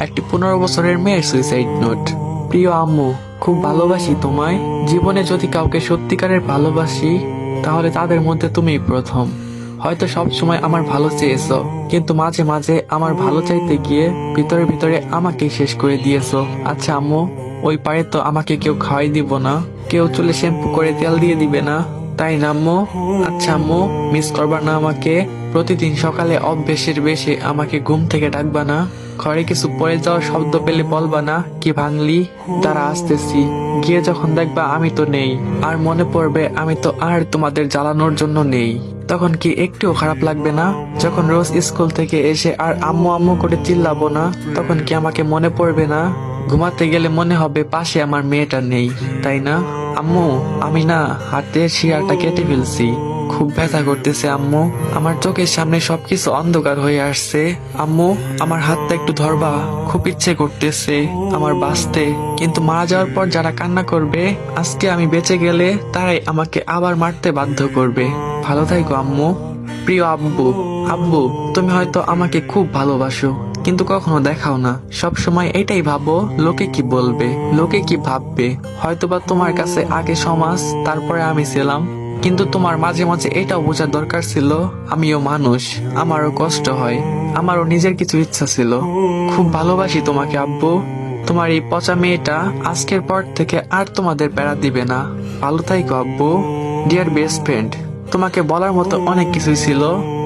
একটি 15 বছরের মেয়ের সুইসাইড নোট। প্রিয় আম্মু, খুব ভালোবাসি তোমায়। জীবনে যদি কাউকে সত্যিকারের ভালোবাসি তাহলে তাদের মধ্যে তুমিই প্রথম। হয়তো সব সময় আমার ভালো চেয়েছো, কিন্তু মাঝে মাঝে আমার ভালো চাইতে গিয়ে ভিতরে ভিতরে আমাকেই শেষ করে দিয়েছো। আচ্ছা আম্মু, ওই পারে তো আমাকে কেউ খাওয়াই দিব না, কেউ চুলে শ্যাম্পু করে তেল দিয়ে দিবে না, তাই না আম্মু? আচ্ছা আম্মু, মিস করবা না আমাকে? প্রতিদিন সকালে অভ্যেসের বেশি আমাকে ঘুম থেকে ডাকবা না? ঘরে কিছু পড়ে যাওয়ার শব্দ পেলে বলবা না কি ভাঙলি? তারা আসতেছি, গিয়ে যখন দেখবা আমি তো নেই, আর মনে পড়বে আমি তো আর তোমাদের জ্বালানোর জন্য নেই, তখন কি একটুও খারাপ লাগবে না? যখন রোজ স্কুল থেকে এসে আর আম্মু আম্মু করে চিল্লাবো না, তখন কি আমাকে মনে পড়বে না? ঘুমাতে গেলে মনে হবে পাশে আমার মেয়েটা নেই, তাই না? আম্মু, আমি না হাতের শিরাটা কেটে ফেলছি, খুব ব্যথা করতেছে আম্মু। আমার চোখের সামনে সবকিছু অন্ধকার হয়ে আসছে। আম্মু, আমার হাতটা একটু ধরবা, খুব ইচ্ছে করতেছে আমার বাঁচতে, কিন্তু মারা যাওয়ার পর যারা কান্না করবে আজকে আমি বেঁচে গেলে তারাই আমাকে আবার মারতে বাধ্য করবে। ভালো থাকো আম্মু। প্রিয় আব্বু। আব্বু, তুমি হয়তো আমাকে খুব ভালোবাসো, কিন্তু কখনো দেখাও না। সব সময় এটাই ভাবো লোকে কি বলবে, লোকে কি ভাববে। হয়তোবা তোমার কাছে আগে সমাজ, তারপরে আমি ছিলাম, কিন্তু তোমার মাঝে মাঝে এটাও বোঝার দরকার ছিল আমিও মানুষ, আমারও কষ্ট হয়, আমারও নিজের কিছু ইচ্ছা ছিল। খুব ভালোবাসি তোমাকে আব্বু। তোমার এই পচা মেয়েটা আজকের পর থেকে আর তোমাদের প্যারা দিবে না। ভালো থাইকো আব্বু। ডিয়ার বেস্ট ফ্রেন্ড, তোমাকে বলার মতো অনেক কিছুই ছিল,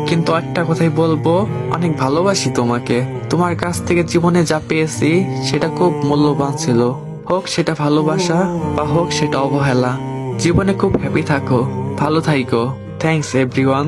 কিন্তু একটা কথাই বলবো, অনেক ভালোবাসি তোমাকে। তোমার কাছ থেকে জীবনে যা পেয়েছি সেটা খুব মূল্যবান ছিল, হোক সেটা ভালোবাসা বা হোক সেটা অবহেলা। জীবনে খুব হ্যাপি থাকো, ভালো থাইকো। Thanks everyone.